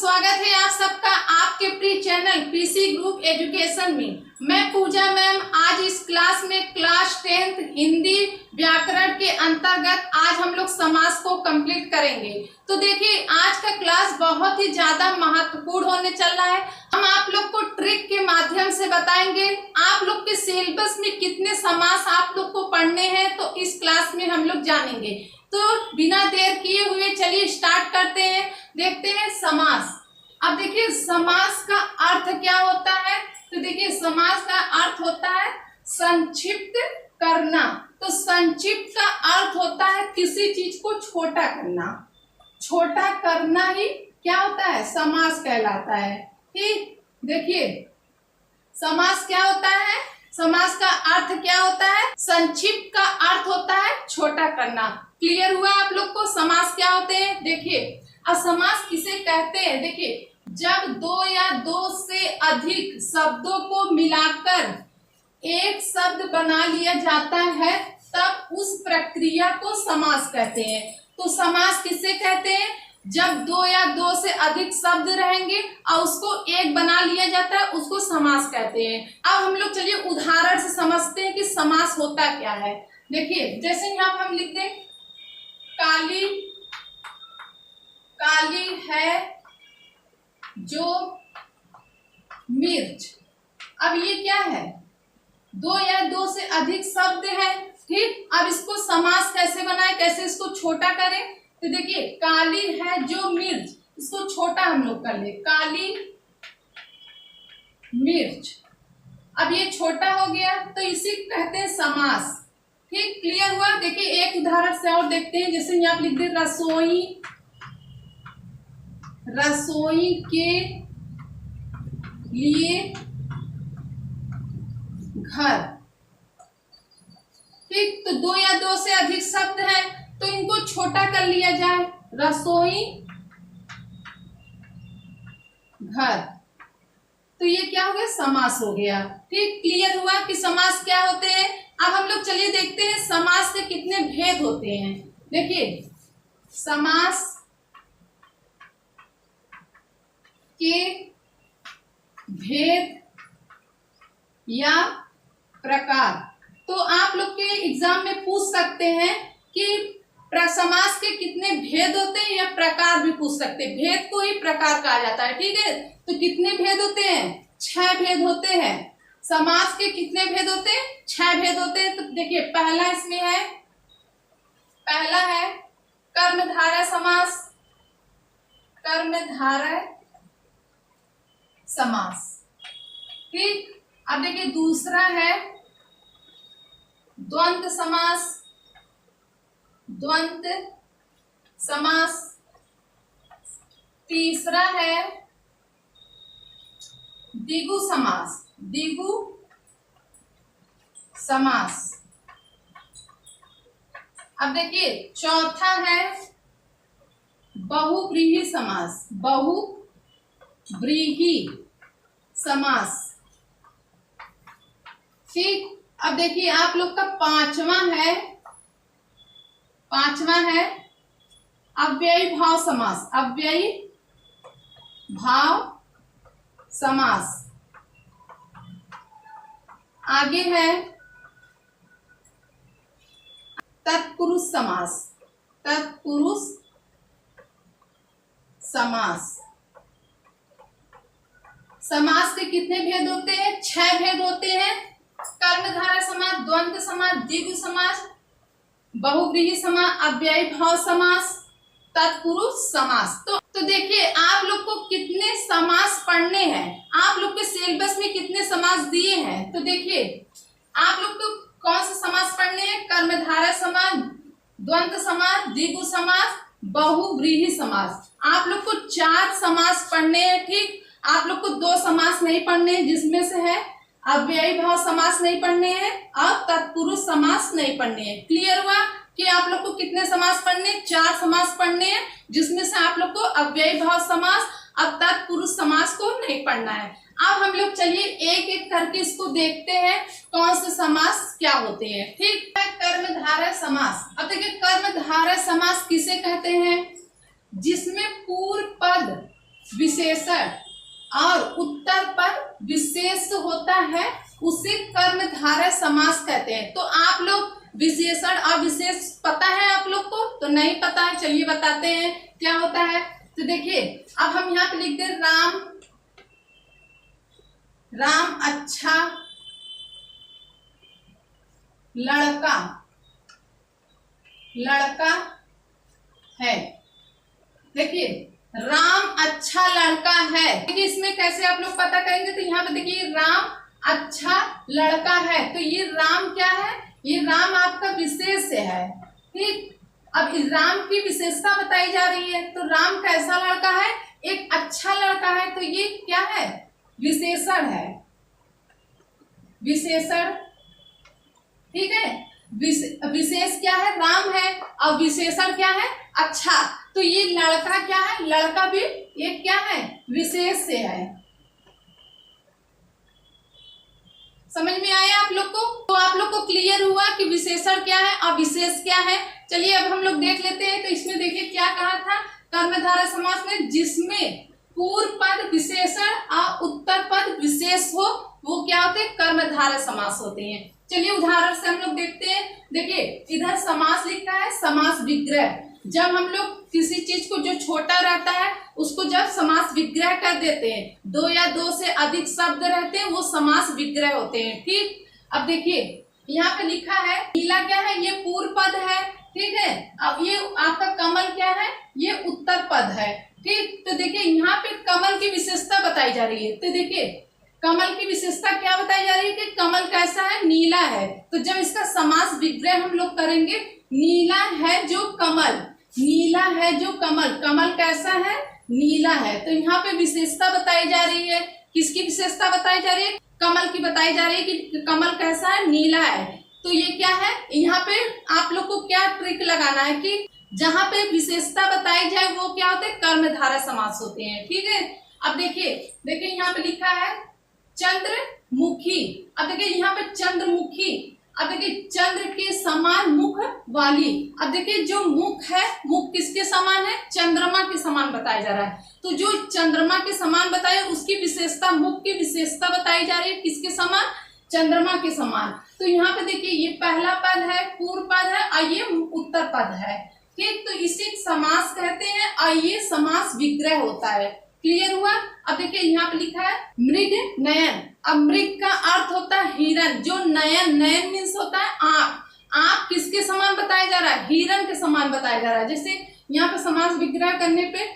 स्वागत है आप सबका आपके प्रिय चैनल पीसी ग्रुप एजुकेशन में। मैं पूजा मैम आज इस क्लास में क्लास 10th हिंदी व्याकरण के अंतर्गत आज हम लोग समास को कंप्लीट करेंगे। तो देखिए आज का क्लास बहुत ही ज्यादा महत्वपूर्ण होने चल रहा है। हम आप लोग को ट्रिक के माध्यम से बताएंगे आप लोग के सिलेबस में कितने समास आप लोग को पढ़ने हैं, तो इस क्लास में हम लोग जानेंगे। तो बिना देर किए हुए चलिए स्टार्ट करते हैं। देखते हैं समास। अब देखिए समास का अर्थ क्या होता है, तो देखिए समास का अर्थ होता है संक्षिप्त करना। तो संक्षिप्त का अर्थ होता है किसी चीज को छोटा करना। छोटा करना ही क्या होता है, समास कहलाता है। ठीक, देखिए समास क्या होता है, समास का अर्थ क्या होता है, संक्षिप्त का अर्थ होता है छोटा करना। क्लियर हुआ आप लोग को समास क्या होते हैं। देखिए अब समास किसे कहते हैं, देखिए जब दो या दो से अधिक शब्दों को मिलाकर एक शब्द बना लिया जाता है तब उस प्रक्रिया को समास कहते हैं। तो समास किसे कहते हैं, जब दो या दो से अधिक शब्द रहेंगे और उसको एक बना लिया जाता है उसको समास कहते हैं। अब हम लोग चलिए उदाहरण से समझते हैं कि समास होता क्या है। देखिए जैसे यहाँ पर हम लिख दें काली काली है जो मिर्च। अब ये क्या है, दो या दो से अधिक शब्द है। ठीक, अब इसको समास कैसे बनाए, कैसे इसको छोटा करें। तो देखिए काली है जो मिर्च, इसको छोटा हम लोग कर ले काली मिर्च। अब ये छोटा हो गया तो इसी कहते हैं समास। ठीक, क्लियर हुआ। देखिए एक उदाहरण से और देखते हैं। जैसे यहाँ लिख दे रसोई रसोई के लिए घर। ठीक, तो दो या दो से अधिक शब्द है तो इनको छोटा कर लिया जाए, रसोई घर। तो ये क्या हो गया, समास हो गया। ठीक, क्लियर हुआ कि समास क्या होते हैं। अब हम लोग चलिए देखते हैं समास के कितने भेद होते हैं। देखिए समास के भेद या प्रकार। तो आप लोग के एग्जाम में पूछ सकते हैं कि समास के कितने भेद होते हैं या प्रकार भी पूछ सकते हैं। भेद को ही प्रकार कहा जाता है। ठीक है, तो कितने भेद होते हैं, 6 भेद होते हैं। समास के कितने भेद होते हैं, 6 भेद होते हैं। तो देखिए पहला इसमें है, पहला है कर्मधारय समास, कर्मधारय समास। ठीक, अब देखिए दूसरा है द्वंद्व समास, द्वंद्व समास। तीसरा है द्विगु समास, द्विगु समास। अब देखिए चौथा है बहुव्रीहि समास, बहुव्रीहि समास। ठीक, अब देखिए आप लोग का पांचवा है अव्ययी भाव समास, अव्ययी भाव समास। आगे है तत्पुरुष समास, तत्पुरुष समास। समास के कितने भेद होते हैं, 6 भेद होते हैं। कर्मधारय समास, द्वंद्व समास, द्विगु समास, बहुव्रीहि समास, अव्ययी भाव समास, तत्पुरुष समास। तो देखिए आप लोग को कितने समास पढ़ने हैं, आप लोग के सिलेबस में कितने समास दिए हैं। तो देखिए आप लोग को कौन से समास पढ़ने हैं, कर्मधारय समास, द्वंद्व समास, द्विगु समास, बहुव्रीहि समास। आप लोग को 4 समास पढ़ने हैं। ठीक, आप लोग को 2 समास नहीं पढ़ने हैं, जिसमें से है अव्ययी भाव समास नहीं पढ़ने हैं और तत्पुरुष समास नहीं पढ़ने हैं। क्लियर हुआ कि आप लोग को कितने समास पढ़ने, 4 समास पढ़ने हैं, जिसमें से आप लोग को अव्ययी भाव समास और तत्पुरुष समास को नहीं पढ़ना है। अब हम लोग चलिए एक एक करके इसको देखते हैं कौन से समास क्या होते हैं। ठीक है, कर्मधारय समास। अब देखिए कर्मधारय समास किसे कहते हैं, जिसमें पूर्व पद विशेषण और उत्तर पद विशेष होता है उसे कर्मधारय समास कहते हैं। तो आप लोग विशेषण और विशेष पता है आप लोग को? तो नहीं पता है, चलिए बताते हैं क्या होता है। तो देखिए अब हम यहाँ पे लिख दे राम अच्छा लड़का है। देखिए राम अच्छा लड़का है, देखिए इसमें कैसे आप लोग पता करेंगे। तो यहाँ पे देखिए राम अच्छा लड़का है, तो ये राम क्या है? ये राम आपका विशेष है, ठीक। अब इस राम की विशेषता बताई जा रही है, तो राम कैसा लड़का है? एक अच्छा लड़का है, तो ये क्या है? विशेषण है, विशेषण, ठीक है। विशेष क्या है? राम है, और विशेषण क्या है? अच्छा। तो ये लड़का क्या है? लड़का भी एक क्या है? विशेष से है। समझ में आया आप लोग को? तो आप लोग को क्लियर हुआ कि विशेषण क्या है और विशेष क्या है। चलिए अब हम लोग देख लेते हैं। तो इसमें देखिए क्या कहा था कर्मधारय समास में, जिसमें पूर्व पद विशेषण और उत्तर पद विशेष हो वो क्या होते हैं? कर्मधारय समास होते हैं। चलिए उदाहरण से हम लोग देखते हैं। देखिए इधर समास लिखा है समास विग्रह। जब हम लोग किसी चीज को जो छोटा रहता है उसको जब समास विग्रह कर देते हैं, दो या दो से अधिक शब्द रहते हैं वो समास विग्रह होते हैं, ठीक। अब देखिए यहाँ पे लिखा है नीला क्या है? ये पूर्व पद है, ठीक है। अब ये आपका कमल क्या है? ये उत्तर पद है, ठीक। तो देखिए यहाँ पे कमल की विशेषता बताई जा रही है। तो देखिए कमल की विशेषता क्या बताई जा रही है कि कमल कैसा है? नीला है। तो जब इसका समास विग्रह हम लोग करेंगे, नीला है जो कमल, नीला है जो कमल, कमल कैसा है? नीला है। तो यहाँ पे विशेषता बताई जा रही है। किसकी विशेषता बताई जा रही है? कमल की बताई जा रही है कि कमल कैसा है? नीला है। तो ये क्या है? यहाँ पे आप लोग को क्या ट्रिक लगाना है कि जहाँ पे विशेषता बताई जाए वो क्या होते हैं? कर्मधारय समास होते हैं, ठीक है। अब देखिए यहाँ पे लिखा है चंद्रमुखी। अब देखिए यहाँ पे चंद्रमुखी, अब देखिए चंद्र के समान मुख वाली। अब देखिए जो मुख है, मुख किसके समान है? चंद्रमा के समान बताया जा रहा है। तो जो चंद्रमा के समान बताया उसकी विशेषता, मुख की विशेषता बताई जा रही है किसके समान? चंद्रमा के समान। तो यहाँ पे देखिए ये पहला पद है, पूर्व पद है और ये उत्तर पद है, ठीक। तो इसे समास कहते हैं और ये समास विग्रह होता है। क्लियर हुआ? अब देखिए यहाँ पे लिखा है मृग नयन। अब मृग का अर्थ होता है हिरण, जो नयन, नयन मीन्स होता है आँख। आँख किसके समान बताया जा रहा है? हिरण के समान बताया जा रहा है। जैसे यहाँ पे समास विग्रह करने पे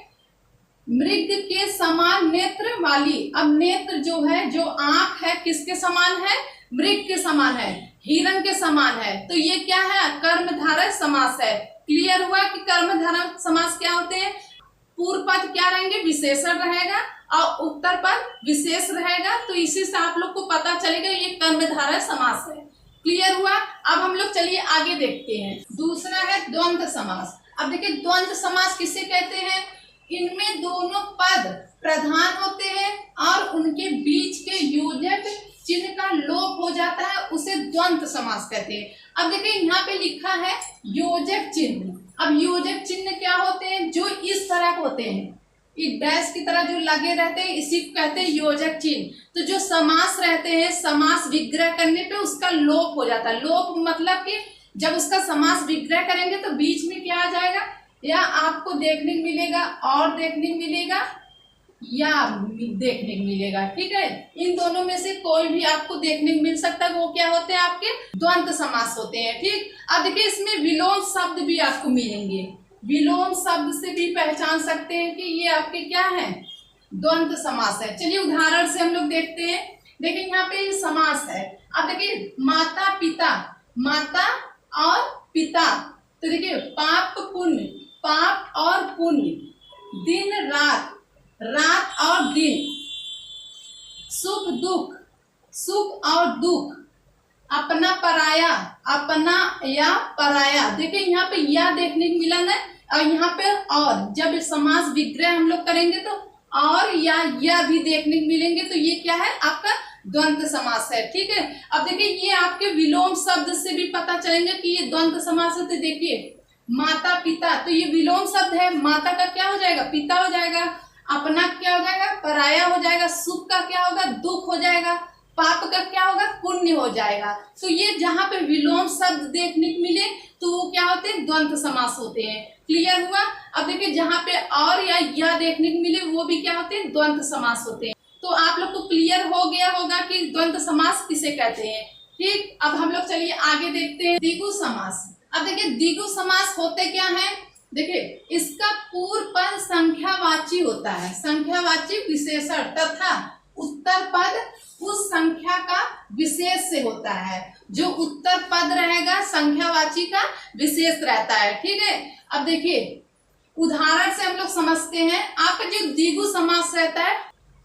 मृग के समान नेत्र वाली। अब नेत्र जो है, जो आँख है, किसके समान है? मृग के समान है, हिरण के समान है। तो ये क्या है? कर्मधारय समास है। क्लियर हुआ कि कर्मधारय समास क्या होते हैं? पूर्व पद क्या रहेंगे? विशेषण रहेगा और उत्तर पद विशेष रहेगा। तो इसी से आप लोग को पता चलेगा ये कर्मधारय समास है। क्लियर हुआ? अब हम लोग चलिए आगे देखते हैं। दूसरा है द्वंद्व समास। अब देखिए द्वंद्व समास किसे कहते हैं? इनमें दोनों पद प्रधान होते हैं और उनके बीच के योजक चिन्ह का लोप हो जाता है, उसे द्वंद्व समास कहते हैं। अब देखिए यहाँ पे लिखा है योजक चिन्ह। अब योजक चिन्ह क्या होते हैं? जो इस तरह होते हैं, एक डैश की तरह जो लगे रहते हैं, इसी को कहते हैं योजक चिन्ह। तो जो समास रहते हैं, समास विग्रह करने पे उसका लोप हो जाता है। लोप मतलब कि जब उसका समास विग्रह करेंगे तो बीच में क्या आ जाएगा? या आपको देखने को मिलेगा, और देखने को मिलेगा, या देखने को मिलेगा, ठीक है। इन दोनों में से कोई भी आपको देखने को मिल सकता है। वो क्या होते हैं? आपके द्वंद्व समास होते हैं, ठीक। अब देखिए इसमें विलोम शब्द भी आपको मिलेंगे। विलोम शब्द से भी पहचान सकते हैं कि ये आपके क्या है? द्वंद्व समास है। चलिए उदाहरण से हम लोग देखते हैं। देखिए यहाँ पे समास है। अब देखिए माता पिता, माता और पिता। तो देखिए पाप पुण्य, पाप और पुण्य, दिन रात, रात और दिन, सुख दुख, सुख और दुख, अपना पराया, अपना या पराया। देखिए यहाँ पे या देखने को मिला ना, और यहाँ पे और। जब समास विग्रह हम लोग करेंगे तो और या भी देखने को मिलेंगे। तो ये क्या है? आपका द्वंद्व समास है, ठीक है। अब देखिए ये आपके विलोम शब्द से भी पता चलेंगे कि ये द्वंद्व समास है। तो देखिए माता पिता, तो ये विलोम शब्द है, माता का क्या हो जाएगा? पिता हो जाएगा। अपना क्या हो जाएगा, पराया हो जाएगा, सुख का क्या होगा, दुख हो जाएगा, पाप का क्या होगा, पुण्य हो जाएगा। तो ये जहाँ पे विलोम शब्द देखने को मिले तो वो क्या होते हैं, द्वंद्व समास होते हैं। क्लियर हुआ। अब देखिए जहाँ पे और या देखने को मिले वो भी क्या होते हैं, द्वंद्व समास होते हैं। तो आप लोग को क्लियर हो गया होगा कि द्वंद्व समास किसे कहते हैं। ठीक, अब हम लोग चलिए आगे देखते हैं द्विगु समास। अब देखिए द्विगु समास होते क्या है, देखिए इसका पूर्व पद संख्यावाची होता है, संख्यावाची विशेषण, तथा उत्तर पद उस संख्या का विशेष से होता है। जो उत्तर पद रहेगा संख्यावाची का विशेष रहता है। ठीक है, अब देखिए उदाहरण से हम लोग समझते हैं। आपका जो द्विगु समास रहता है,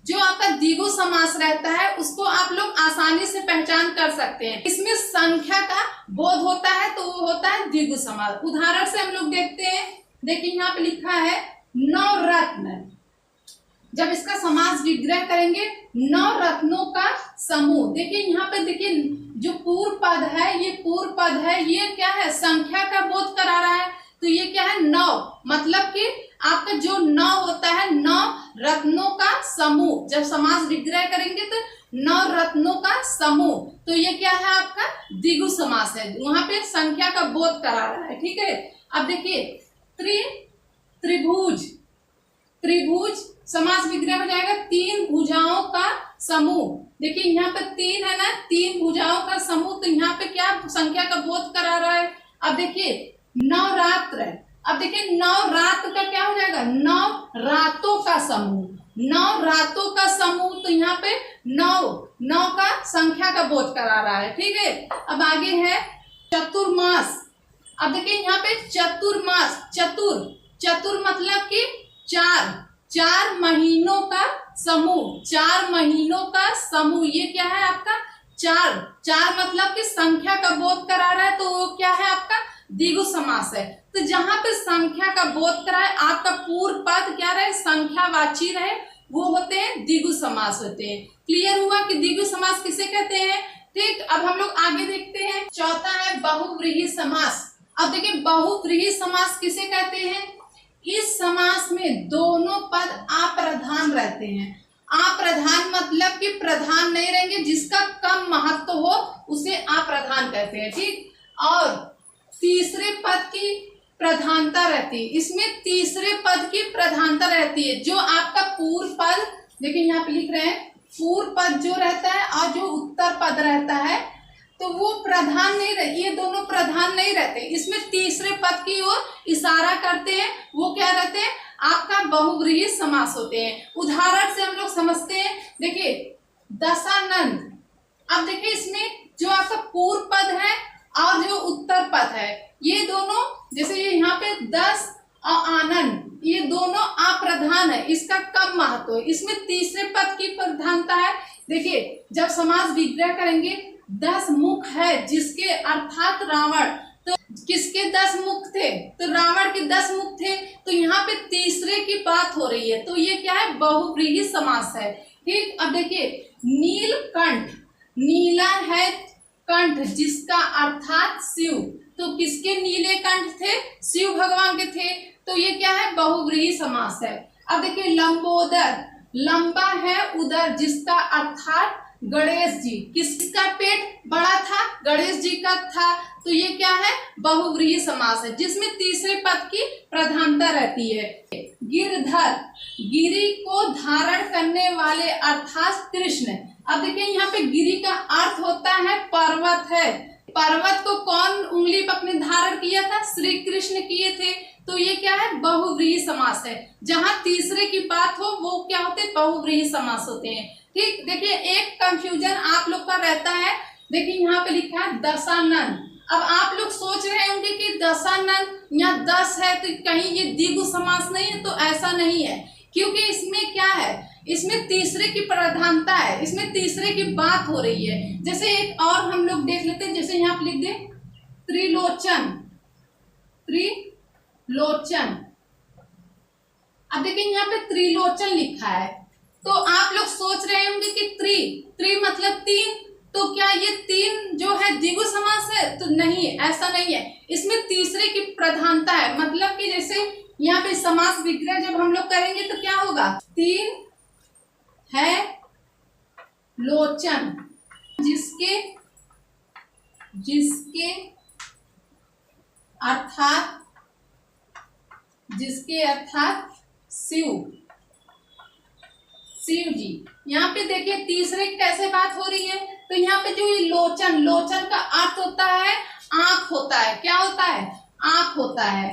जो आपका द्विगु समास रहता है उसको आप लोग आसानी से पहचान कर सकते हैं। इसमें संख्या का बोध होता है तो वो होता है द्विगु समास। उदाहरण से हम लोग देखते हैं, देखिए यहाँ पे लिखा है नवरत्न। जब इसका समास विग्रह करेंगे, नवरत्नों का समूह। देखिए यहाँ पे देखिए जो पूर्व पद है, ये पूर्व पद है, ये क्या है, संख्या का बोध करा रहा है। तो ये क्या है, नव, मतलब कि आपका जो नव होता है, नव रत्नों का समूह। जब समास विग्रह करेंगे तो नव रत्नों का समूह, तो ये क्या है आपका द्विगु समास है, वहां पे संख्या का बोध करा रहा है। ठीक है, अब देखिए त्रिभुज, त्रिभुज समास विग्रह हो जाएगा तीन भुजाओं का समूह। देखिए यहाँ पे तीन है ना, तीन भुजाओं का समूह, तो यहाँ पे क्या संख्या का बोध करा रहा है। अब देखिए नवरात्र, अब देखिए नवरात्र का क्या हो जाएगा, नव रातों का समूह, नव रातों का समूह, तो यहाँ पे नौ का संख्या का बोध करा रहा है। ठीक है, अब आगे है चतुर्मास। अब देखिए यहाँ पे चतुर्मास, चतुर मतलब कि चार महीनों का समूह, 4 महीनों का समूह, ये क्या है आपका चार मतलब कि संख्या का बोध करा रहा है, तो वो क्या है आपका द्विगु समास है। तो जहां पे संख्या का बोध करा है, आपका पूर्व पद क्या रहे, संख्यावाची रहे, वो होते हैं द्विगु समास होते हैं। क्लियर हुआ कि द्विगु समास किसे कहते हैं। ठीक, अब हम लोग आगे देखते हैं। चौथा है बहुव्रीहि समास। अब देखिए बहुव्रीहि समास किसे कहते हैं। इस समास में दोनों पद अप्रधान रहते हैं। अप्रधान मतलब कि प्रधान नहीं रहेंगे, जिसका कम महत्व हो उसे अप्रधान कहते हैं। ठीक, और तीसरे पद की प्रधानता रहती है। इसमें तीसरे पद की प्रधानता रहती है। जो आपका पूर्व पद, देखिए यहाँ पे लिख रहे हैं, पूर्व पद जो रहता है और जो उत्तर पद रहता है, तो वो प्रधान नहीं रहते, ये दोनों प्रधान नहीं रहते। इसमें तीसरे पद की ओर इशारा करते हैं, वो क्या रहते हैं, आपका बहुव्रीहि समास होते हैं। उदाहरण से हम लोग समझते हैं, देखिए दशानंद। अब देखिए इसमें जो आपका पूर्व पद है और जो उत्तर पद है, ये दोनों, जैसे ये यहाँ पे दस और आनंद, ये दोनों अप्रधान है, इसका कम महत्व है। इसमें तीसरे पद की प्रधानता है। देखिए जब समास विग्रह करेंगे, 10 मुख है जिसके, अर्थात रावण, तो किसके 10 मुख थे, तो रावण के 10 मुख थे। तो यहाँ पे तीसरे की बात हो रही है, तो ये क्या है, बहुव्रीहि समास है। ठीक, अब देखिए नीलकंठ, नीला है कंठ जिसका, अर्थात शिव, तो किसके नीले कंठ थे, शिव भगवान के थे, तो ये क्या है, बहुव्रीहि समास है। अब देखिए लंबोदर, लंबा है उदर जिसका, अर्थात गणेश जी, किसका पेट बड़ा था, गणेश जी का था, तो ये क्या है, बहुव्रीहि समास है, जिसमें तीसरे पद की प्रधानता रहती है। गिरधर, गिरि को धारण करने वाले, अर्थात कृष्ण। अब देखिए यहाँ पे गिरि का अर्थ होता है पर्वत है। पर्वत को कौन उंगली पर अपने धारण किया था, श्री कृष्ण किए थे, तो ये क्या है, बहुव्रीहि समास है। जहां तीसरे की बात हो वो क्या होते हैं, बहुव्रीहि समास होते हैं। ठीक, देखिए एक कंफ्यूजन आप लोग का रहता है, देखिए यहाँ पे लिखा है दशानन। अब आप लोग सोच रहे होंगे कि दशानन यहाँ 10 है तो कहीं ये द्विगु समास नहीं है, तो ऐसा नहीं है, क्योंकि इसमें क्या है, इसमें तीसरे की प्रधानता है, इसमें तीसरे की बात हो रही है। जैसे एक और हम लोग देख लेते हैं, जैसे यहाँ पे लिख दे त्रिलोचन, त्रिलोचन। अब देखिए यहाँ पे त्रिलोचन लिखा है, तो आप लोग सोच रहे होंगे कि त्रि मतलब 3, तो क्या ये 3 जो है द्विगु समास है, तो नहीं, ऐसा नहीं है। इसमें तीसरे की प्रधानता है, मतलब कि जैसे यहाँ पे समास विग्रह जब हम लोग करेंगे तो क्या होगा, तीन है लोचन जिसके अर्थात शिव जी। यहाँ पे देखिए तीसरे कैसे बात हो रही है, तो यहाँ पे जो ये लोचन का अर्थ होता है आंख होता है। क्या होता है, आंख होता है,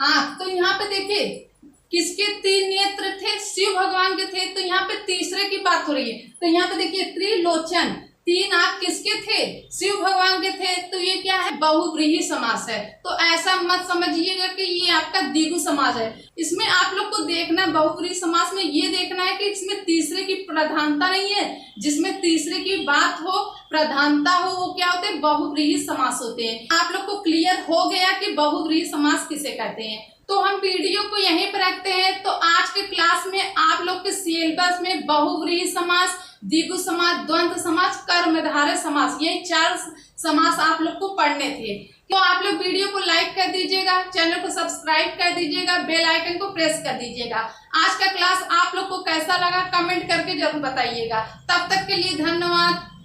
आंख। तो यहाँ पे देखिए किसके तीन नेत्र थे, शिव भगवान के थे, तो यहाँ पे तीसरे की बात हो रही है। तो यहाँ पे देखिए त्रिलोचन, तीन आंख किसके थे, शिव भगवान के थे, तो ये क्या है, बहुव्रीहि समास है। तो ऐसा मत समझिएगा कि ये आपका द्विगु समास है। इसमें आप लोग को देखना, बहुव्रीहि समास में ये देखना है कि इसमें तीसरे की प्रधानता नहीं है। जिसमें तीसरे की बात हो, प्रधानता हो, वो क्या होते हैं, बहुव्रीहि समास होते हैं। आप लोग को क्लियर हो गया कि बहुव्रीहि समास किसे कहते हैं। तो हम वीडियो को यहीं पर रखते हैं। तो आज के क्लास में आप लोग के सिलेबस में बहुव्रीहि समास, द्विगु समास, द्वंद्व समास, कर्मधारय समास, ये 4 समास आप लोग को पढ़ने थे। तो आप लोग वीडियो को लाइक कर दीजिएगा, चैनल को सब्सक्राइब कर दीजिएगा, बेल आइकन को प्रेस कर दीजिएगा। आज का क्लास आप लोग को कैसा लगा कमेंट करके जरूर बताइएगा। तब तक के लिए धन्यवाद।